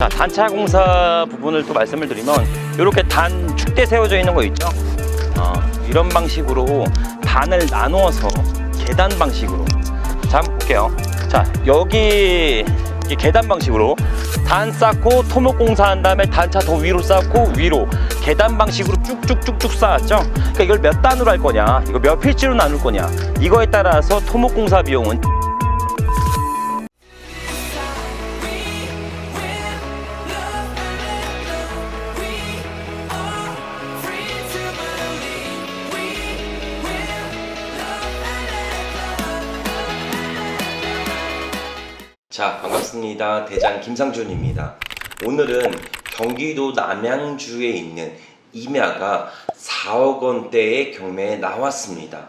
자, 단차 공사 부분을 또 말씀을 드리면 이렇게 단 축대 세워져 있는 거 있죠? 이런 방식으로 단을 나누어서 계단 방식으로, 자, 한번 볼게요. 자, 여기 계단 방식으로 단 쌓고 토목 공사한 다음에 단차 더 위로 쌓고 위로 계단 방식으로 쭉쭉쭉쭉 쌓았죠. 그러니까 이걸 몇 단으로 할 거냐, 이거 몇 필지로 나눌 거냐, 이거에 따라서 토목 공사 비용은 자, 반갑습니다. 대장 김상준입니다. 오늘은 경기도 남양주에 있는 임야가 4억 원대의 경매에 나왔습니다.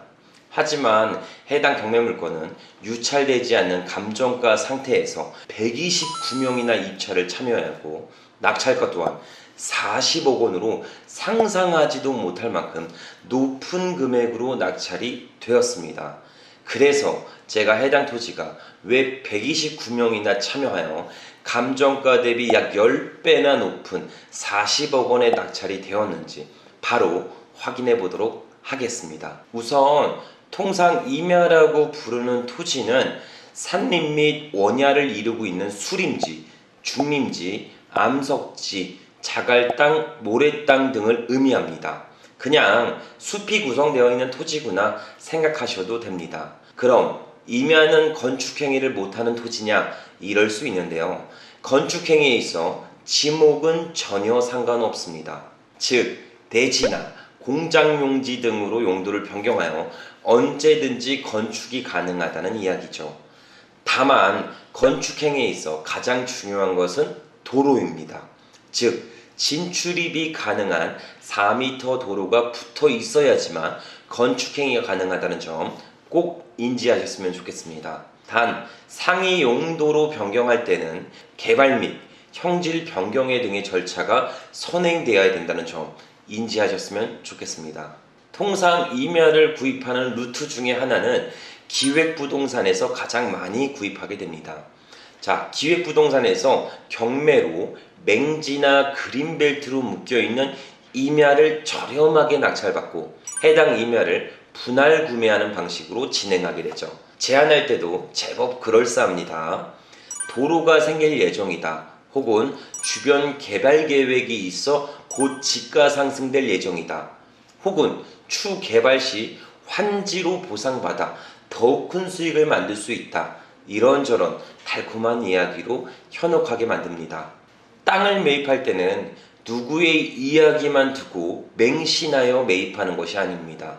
하지만 해당 경매 물건은 유찰되지 않는 감정가 상태에서 129명이나 입찰을 참여하고 낙찰가 또한 40억 원으로 상상하지도 못할 만큼 높은 금액으로 낙찰이 되었습니다. 그래서 제가 해당 토지가 왜 129명이나 참여하여 감정가 대비 약 10배나 높은 40억 원의 낙찰이 되었는지 바로 확인해 보도록 하겠습니다. 우선 통상 임야라고 부르는 토지는 산림 및 원야를 이루고 있는 수림지, 중림지, 암석지, 자갈땅, 모래땅 등을 의미합니다. 그냥 숲이 구성되어 있는 토지구나 생각하셔도 됩니다. 그럼 임야는 건축행위를 못하는 토지냐? 이럴 수 있는데요. 건축행위에 있어 지목은 전혀 상관없습니다. 즉 대지나 공장용지 등으로 용도를 변경하여 언제든지 건축이 가능하다는 이야기죠. 다만 건축행위에 있어 가장 중요한 것은 도로입니다. 즉 진출입이 가능한 4m 도로가 붙어 있어야지만 건축행위가 가능하다는 점 꼭 인지하셨으면 좋겠습니다. 단 상위 용도로 변경할 때는 개발 및 형질 변경에 등의 절차가 선행되어야 된다는 점 인지하셨으면 좋겠습니다. 통상 임야를 구입하는 루트 중에 하나는 기획부동산에서 가장 많이 구입하게 됩니다. 자, 기획부동산에서 경매로 맹지나 그린벨트로 묶여있는 임야를 저렴하게 낙찰받고 해당 임야를 분할 구매하는 방식으로 진행하게 되죠. 제안할 때도 제법 그럴싸합니다. 도로가 생길 예정이다, 혹은 주변 개발 계획이 있어 곧 지가 상승될 예정이다, 혹은 추 개발 시 환지로 보상받아 더욱 큰 수익을 만들 수 있다, 이런저런 달콤한 이야기로 현혹하게 만듭니다. 땅을 매입할 때는 누구의 이야기만 듣고 맹신하여 매입하는 것이 아닙니다.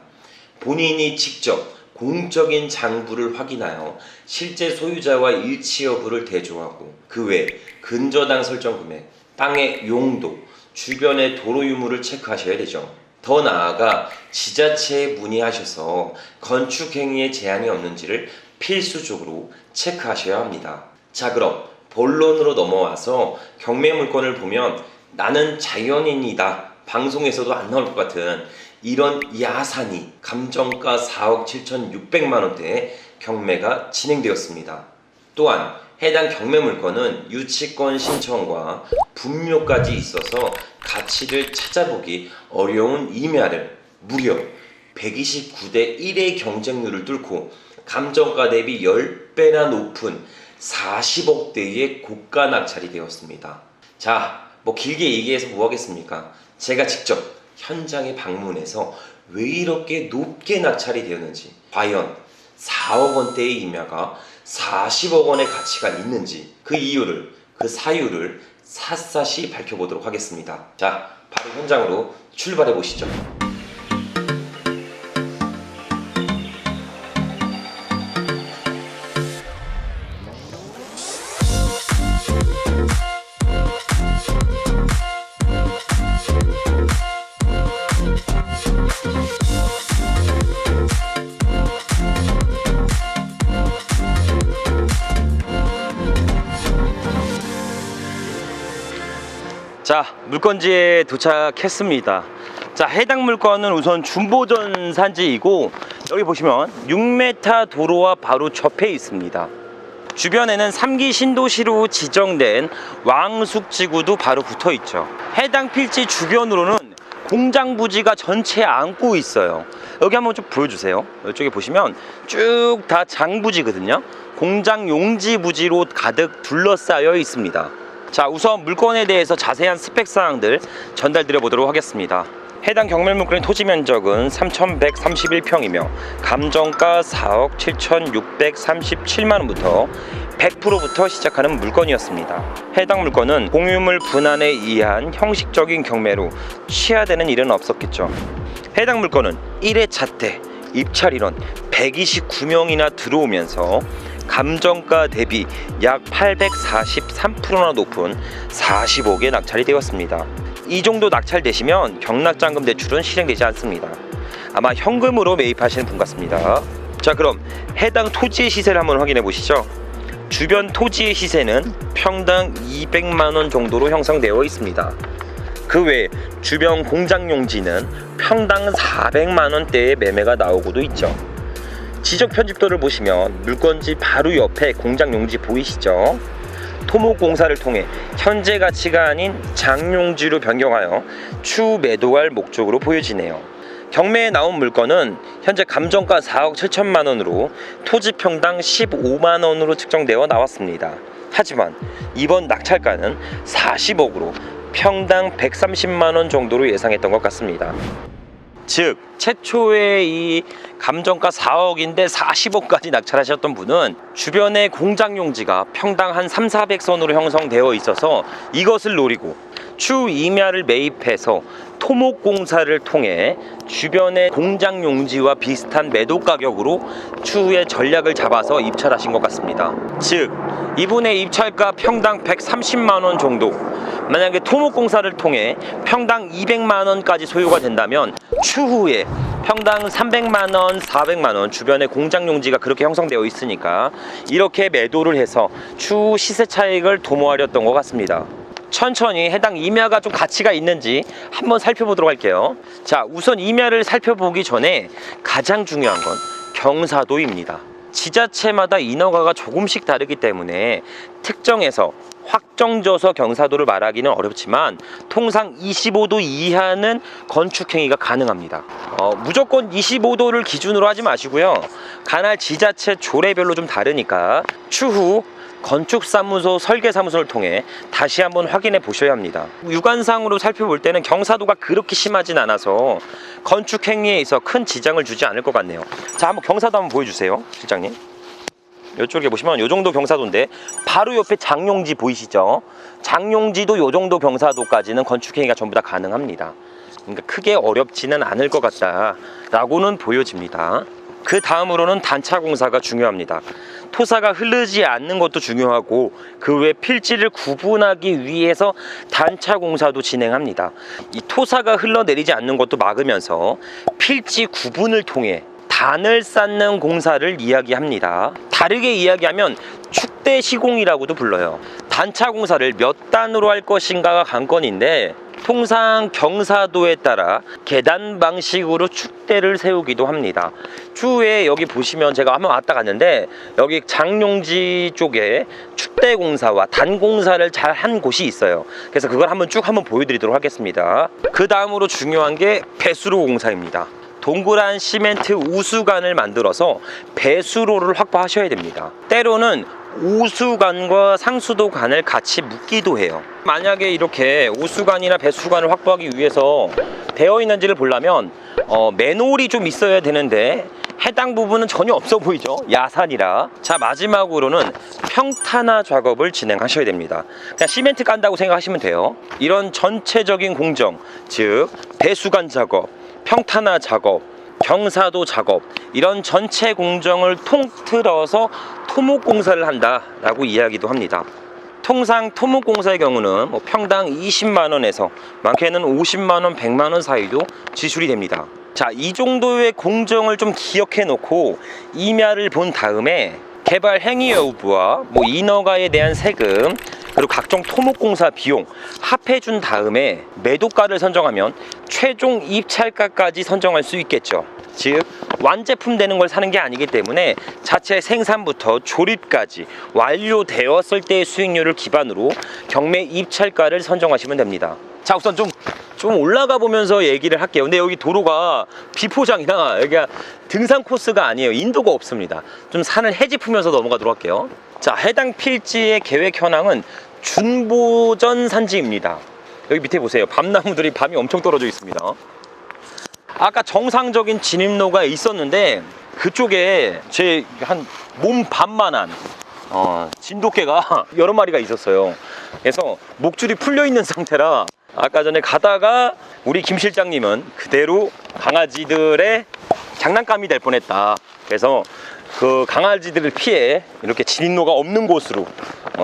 본인이 직접 공적인 장부를 확인하여 실제 소유자와 일치 여부를 대조하고 그 외 근저당 설정 금액, 땅의 용도, 주변의 도로 유무를 체크하셔야 되죠. 더 나아가 지자체에 문의하셔서 건축행위에 제한이 없는지를 필수적으로 체크하셔야 합니다. 자, 그럼 본론으로 넘어와서 경매 물건을 보면 나는 자연인이다, 방송에서도 안 나올 것 같은 이런 야산이 감정가 4억 7,600만 원대의 경매가 진행되었습니다. 또한 해당 경매 물건은 유치권 신청과 분묘까지 있어서 가치를 찾아보기 어려운 임야를 무려 129대 1의 경쟁률을 뚫고 감정가 대비 10배나 높은 40억대의 고가 낙찰이 되었습니다. 자, 뭐 길게 얘기해서 뭐 하겠습니까? 제가 직접 현장에 방문해서 왜 이렇게 높게 낙찰이 되었는지, 과연 4억 원대의 임야가 40억 원의 가치가 있는지 그 이유를, 그 사유를 샅샅이 밝혀보도록 하겠습니다. 자, 바로 현장으로 출발해 보시죠. 자, 물건지에 도착했습니다. 자, 해당 물건은 우선 중보전 산지이고 여기 보시면 6m 도로와 바로 접해 있습니다. 주변에는 3기 신도시로 지정된 왕숙지구도 바로 붙어 있죠. 해당 필지 주변으로는 공장 부지가 전체 안고 있어요. 여기 한번 좀 보여주세요. 이쪽에 보시면 쭉 다 장부지거든요. 공장 용지 부지로 가득 둘러싸여 있습니다. 자, 우선 물건에 대해서 자세한 스펙 사항들 전달드려 보도록 하겠습니다. 해당 경매 물건의 토지 면적은 3,131평이며 감정가 4억 7,637만원부터 100%부터 시작하는 물건이었습니다. 해당 물건은 공유물 분할에 의한 형식적인 경매로 취하되는 일은 없었겠죠. 해당 물건은 1회차 때 입찰 인원 129명이나 들어오면서 감정가 대비 약 843%나 높은 40억에 낙찰이 되었습니다. 이 정도 낙찰되시면 경락잔금 대출은 실행되지 않습니다. 아마 현금으로 매입하시는 분 같습니다. 자, 그럼 해당 토지의 시세를 한번 확인해 보시죠. 주변 토지의 시세는 평당 200만원 정도로 형성되어 있습니다. 그 외에 주변 공장 용지는 평당 400만원대의 매매가 나오고도 있죠. 지적 편집도를 보시면 물건지 바로 옆에 공장 용지 보이시죠? 토목공사를 통해 현재 가치가 아닌 장용지로 변경하여 추후 매도할 목적으로 보여지네요. 경매에 나온 물건은 현재 감정가 4억 7천만원으로 토지 평당 15만원으로 측정되어 나왔습니다. 하지만 이번 낙찰가는 40억으로 평당 130만원 정도로 예상했던 것 같습니다. 즉 최초의 이 감정가 4억인데 40억까지 낙찰하셨던 분은 주변의 공장 용지가 평당 한 3,400선으로 형성되어 있어서 이것을 노리고 추후 임야를 매입해서 토목공사를 통해 주변의 공장 용지와 비슷한 매도 가격으로 추후에 전략을 잡아서 입찰하신 것 같습니다. 즉 이분의 입찰가 평당 130만원 정도, 만약에 토목공사를 통해 평당 200만원까지 소요가 된다면 추후에 평당 300만원, 400만원 주변에 공장 용지가 그렇게 형성되어 있으니까 이렇게 매도를 해서 추후 시세 차익을 도모하렸던 것 같습니다. 천천히 해당 임야가 좀 가치가 있는지 한번 살펴보도록 할게요. 자, 우선 임야를 살펴보기 전에 가장 중요한 건 경사도입니다. 지자체마다 인허가가 조금씩 다르기 때문에 특정해서 확정져서 경사도를 말하기는 어렵지만 통상 25도 이하는 건축행위가 가능합니다. 무조건 25도를 기준으로 하지 마시고요. 관할 지자체 조례별로 좀 다르니까 추후 건축사무소, 설계사무소를 통해 다시 한번 확인해 보셔야 합니다. 육안상으로 살펴볼 때는 경사도가 그렇게 심하진 않아서 건축행위에 있어 큰 지장을 주지 않을 것 같네요. 자, 한번 경사도 한번 보여주세요, 실장님. 이쪽에 보시면 이 정도 경사도인데 바로 옆에 장용지 보이시죠? 장용지도 이 정도 경사도까지는 건축행위가 전부 다 가능합니다. 그러니까 크게 어렵지는 않을 것 같다라고는 보여집니다. 그 다음으로는 단차 공사가 중요합니다. 토사가 흐르지 않는 것도 중요하고 그 외 필지를 구분하기 위해서 단차 공사도 진행합니다. 이 토사가 흘러내리지 않는 것도 막으면서 필지 구분을 통해 단을 쌓는 공사를 이야기합니다. 다르게 이야기하면 축대 시공이라고도 불러요. 단차 공사를 몇 단으로 할 것인가가 관건인데 통상 경사도에 따라 계단 방식으로 축대를 세우기도 합니다. 추후에 여기 보시면 제가 한번 왔다 갔는데 여기 장용지 쪽에 축대 공사와 단 공사를 잘 한 곳이 있어요. 그래서 그걸 한번 보여드리도록 하겠습니다. 그 다음으로 중요한 게 배수로 공사입니다. 동그란 시멘트 우수관을 만들어서 배수로를 확보하셔야 됩니다. 때로는 오수관과 상수도관을 같이 묶기도 해요. 만약에 이렇게 오수관이나 배수관을 확보하기 위해서 되어 있는지를 보려면 맨홀이 좀 있어야 되는데 해당 부분은 전혀 없어 보이죠? 야산이라. 자, 마지막으로는 평탄화 작업을 진행하셔야 됩니다. 그냥 시멘트 깐다고 생각하시면 돼요. 이런 전체적인 공정, 즉 배수관 작업, 평탄화 작업, 경사도 작업, 이런 전체 공정을 통틀어서 토목공사를 한다라고 이야기도 합니다. 통상 토목공사의 경우는 평당 20만원에서 많게는 50만원, 100만원 사이도 지출이 됩니다. 자, 이 정도의 공정을 좀 기억해 놓고 임야를 본 다음에 개발 행위 여부와 인허가에 대한 세금, 그리고 각종 토목공사 비용 합해준 다음에 매도가를 선정하면 최종 입찰가까지 선정할 수 있겠죠. 즉 완제품 되는 걸 사는 게 아니기 때문에 자체 생산부터 조립까지 완료되었을 때의 수익률을 기반으로 경매 입찰가를 선정하시면 됩니다. 자, 우선 좀 올라가 보면서 얘기를 할게요. 근데 여기 도로가 비포장이나 여기가 등산 코스가 아니에요. 인도가 없습니다. 좀 산을 헤집으면서 넘어가도록 할게요. 자, 해당 필지의 계획 현황은 준보전 산지입니다. 여기 밑에 보세요. 밤나무들이 밤이 엄청 떨어져 있습니다. 아까 정상적인 진입로가 있었는데 그쪽에 제 한 몸 반만한 진돗개가 여러 마리가 있었어요. 그래서 목줄이 풀려 있는 상태라 아까 전에 가다가 우리 김 실장님은 그대로 강아지들의 장난감이 될 뻔했다. 그래서 그 강아지들을 피해 이렇게 진입로가 없는 곳으로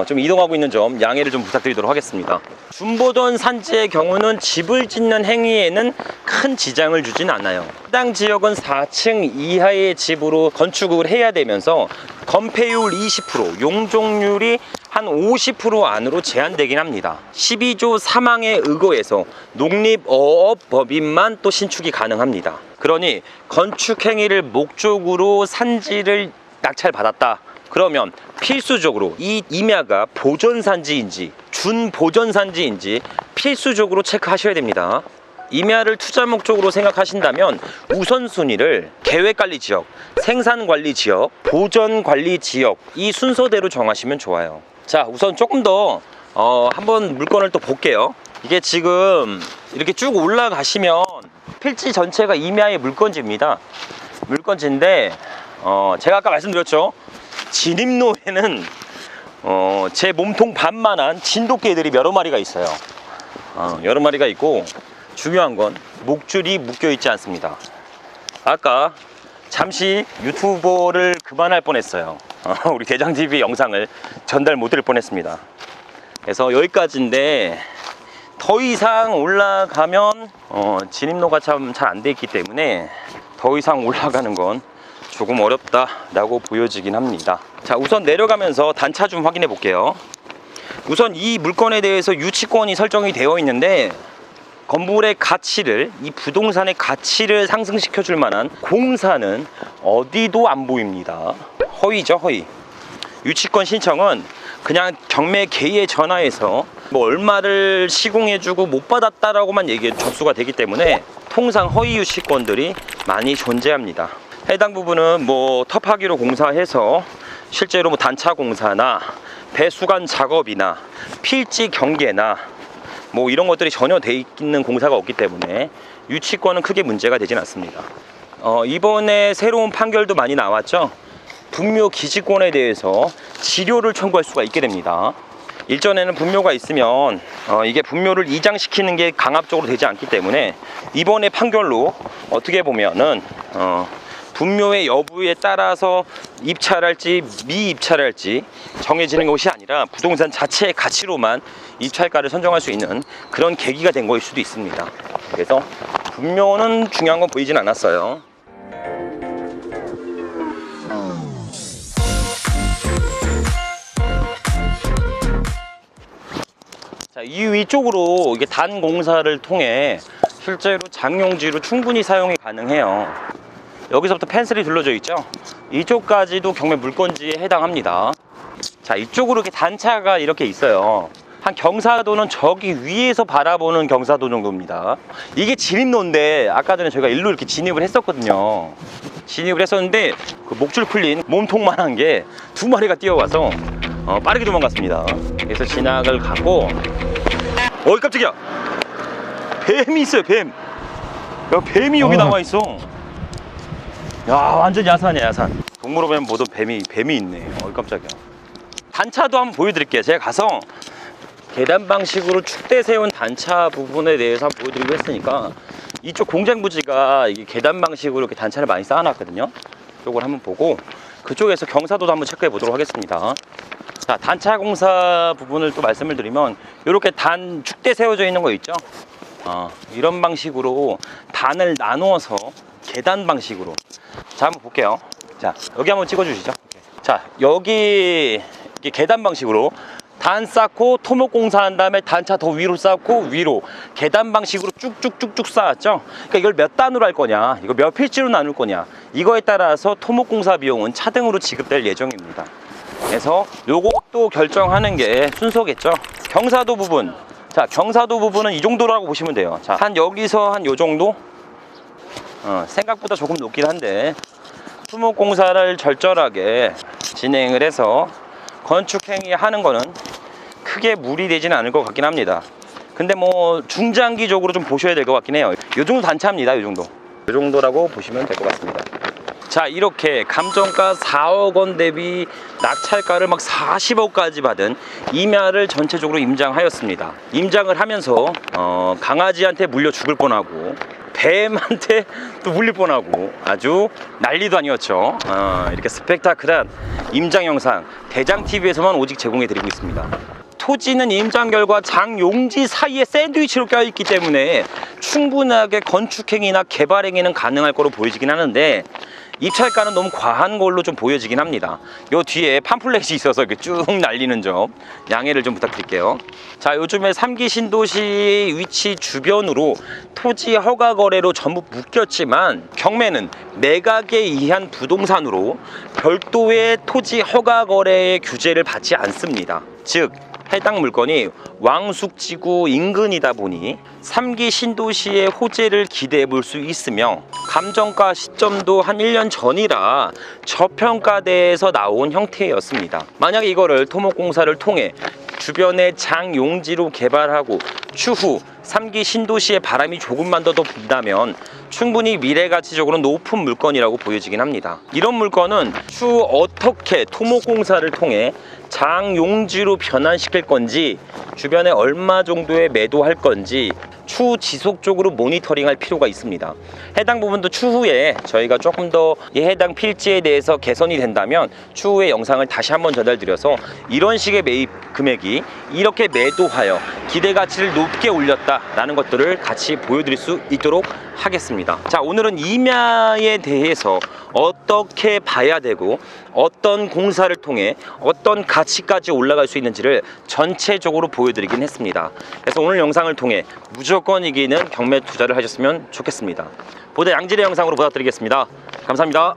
좀 이동하고 있는 점 양해를 좀 부탁드리도록 하겠습니다. 준보전 산지의 경우는 집을 짓는 행위에는 큰 지장을 주진 않아요. 해당 지역은 4층 이하의 집으로 건축을 해야 되면서 건폐율 20%, 용적률이 한 50% 안으로 제한되긴 합니다. 12조 3항에 의거해서 농립어업법인만 또 신축이 가능합니다. 그러니 건축 행위를 목적으로 산지를 낙찰받았다. 그러면 필수적으로 이 임야가 보전산지인지 준보전산지인지 필수적으로 체크하셔야 됩니다. 임야를 투자 목적으로 생각하신다면 우선순위를 계획관리지역, 생산관리지역, 보전관리지역 이 순서대로 정하시면 좋아요. 자, 우선 조금 더 한번 물건을 또 볼게요. 이게 지금 이렇게 쭉 올라가시면 필지 전체가 임야의 물건지입니다. 물건지인데 제가 아까 말씀드렸죠. 진입로에는 제 몸통 반만한 진돗개들이 여러 마리가 있어요. 여러 마리가 있고 중요한 건 목줄이 묶여 있지 않습니다. 아까 잠시 유튜버를 그만할 뻔했어요. 우리 대장TV 영상을 전달 못 드릴 뻔했습니다. 그래서 여기까지인데 더 이상 올라가면 진입로가 참 잘 안 돼 있기 때문에 더 이상 올라가는 건 조금 어렵다라고 보여지긴 합니다. 자, 우선 내려가면서 단차 좀 확인해 볼게요. 우선 이 물건에 대해서 유치권이 설정이 되어 있는데 건물의 가치를, 이 부동산의 가치를 상승시켜 줄 만한 공사는 어디도 안 보입니다. 허위죠, 허위. 유치권 신청은 그냥 경매 개의에 전화해서 뭐 얼마를 시공해주고 못 받았다라고만 접수가 되기 때문에 통상 허위 유치권들이 많이 존재합니다. 해당 부분은 뭐 터파기로 공사해서 실제로 뭐 단차 공사나 배수관 작업이나 필지 경계나 뭐 이런 것들이 전혀 돼 있는 공사가 없기 때문에 유치권은 크게 문제가 되진 않습니다. 이번에 새로운 판결도 많이 나왔죠. 분묘 기지권에 대해서 지료를 청구할 수가 있게 됩니다. 일전에는 분묘가 있으면 이게 분묘를 이장시키는 게 강압적으로 되지 않기 때문에 이번에 판결로 어떻게 보면은 분묘의 여부에 따라서 입찰할지 미입찰할지 정해지는 것이 아니라 부동산 자체의 가치로만 입찰가를 선정할 수 있는 그런 계기가 된 것일 수도 있습니다. 그래서 분묘는 중요한 건 보이진 않았어요. 자, 이 위쪽으로 이게 단 공사를 통해 실제로 장용지로 충분히 사용이 가능해요. 여기서부터 펜슬이 둘러져 있죠. 이쪽까지도 경매 물건지에 해당합니다. 자, 이쪽으로 이렇게 단차가 이렇게 있어요. 한 경사도는 저기 위에서 바라보는 경사도 정도입니다. 이게 진입로인데 아까 전에 저희가 일로 이렇게 진입을 했었거든요. 진입을 했었는데 그 목줄 풀린 몸통만한 게 두 마리가 뛰어와서 빠르게 도망갔습니다. 그래서 진학을 가고 어이 깜짝이야, 뱀이 있어요. 뱀. 야, 뱀이 여기 나와 있어. 야, 완전 야산이야, 야산. 동물원에 보던 뱀이 있네. 어이 깜짝이야. 단차도 한번 보여드릴게요. 제가 가서 계단 방식으로 축대 세운 단차 부분에 대해서 한번 보여드리고 했으니까 이쪽 공장 부지가 이게 계단 방식으로 이렇게 단차를 많이 쌓아놨거든요. 이걸 한번 보고 그쪽에서 경사도도 한번 체크해 보도록 하겠습니다. 자, 단차 공사 부분을 또 말씀을 드리면 이렇게 단 축대 세워져 있는 거 있죠. 이런 방식으로 단을 나누어서 계단 방식으로. 자, 한번 볼게요. 자, 여기 한번 찍어 주시죠. 자, 여기 계단 방식으로 단 쌓고 토목공사 한 다음에 단차 더 위로 쌓고 위로 계단 방식으로 쭉쭉쭉쭉 쌓았죠. 그러니까 이걸 몇 단으로 할 거냐, 이거 몇 필지로 나눌 거냐, 이거에 따라서 토목공사 비용은 차등으로 지급될 예정입니다. 그래서 요것도 결정하는 게 순서겠죠. 경사도 부분, 자 경사도 부분은 이 정도라고 보시면 돼요. 자, 한 여기서 한 요 정도, 생각보다 조금 높긴 한데 토목공사를 절절하게 진행을 해서 건축행위 하는 거는 크게 무리되지는 않을 것 같긴 합니다. 근데 뭐 중장기적으로 좀 보셔야 될 것 같긴 해요. 요 정도 단차입니다. 요 정도라고 보시면 될 것 같습니다. 자, 이렇게 감정가 4억 원 대비 낙찰가를 막 40억까지 받은 임야를 전체적으로 임장하였습니다. 임장을 하면서 강아지한테 물려 죽을 뻔하고 뱀한테 또 물릴 뻔하고 아주 난리도 아니었죠. 이렇게 스펙타클한 임장 영상 대장TV에서만 오직 제공해 드리고 있습니다. 토지는 임장 결과 장용지 사이에 샌드위치로 껴있기 때문에 충분하게 건축행위나 개발행위는 가능할 거로 보여지긴 하는데 입찰가는 너무 과한 걸로 좀 보여지긴 합니다. 요 뒤에 팜플렛이 있어서 이렇게 쭉 날리는 점 양해를 좀 부탁드릴게요. 자, 요즘에 3기 신도시 위치 주변으로 토지 허가 거래로 전부 묶였지만 경매는 매각에 의한 부동산으로 별도의 토지 허가 거래의 규제를 받지 않습니다. 즉 해당 물건이 왕숙지구 인근이다 보니 3기 신도시의 호재를 기대해 볼 수 있으며 감정가 시점도 한 1년 전이라 저평가대에서 나온 형태였습니다. 만약에 이거를 토목공사를 통해 주변의 장용지로 개발하고 추후 3기 신도시의 바람이 조금만 더 분다면 충분히 미래가치적으로 높은 물건이라고 보여지긴 합니다. 이런 물건은 추후 어떻게 토목공사를 통해 장용지로 변환시킬 건지, 주변에 얼마 정도의 매도할 건지 추후 지속적으로 모니터링할 필요가 있습니다. 해당 부분도 추후에 저희가 조금 더 이 해당 필지에 대해서 개선이 된다면 추후에 영상을 다시 한번 전달드려서 이런 식의 매입 금액이 이렇게 매도하여 기대 가치를 높게 올렸다라는 것들을 같이 보여드릴 수 있도록 하겠습니다. 자, 오늘은 임야에 대해서 어떻게 봐야 되고 어떤 공사를 통해 어떤 가치까지 올라갈 수 있는지를 전체적으로 보여드리긴 했습니다. 그래서 오늘 영상을 통해 무조건 이기는 경매 투자를 하셨으면 좋겠습니다. 보다 양질의 영상으로 부탁드리겠습니다. 감사합니다.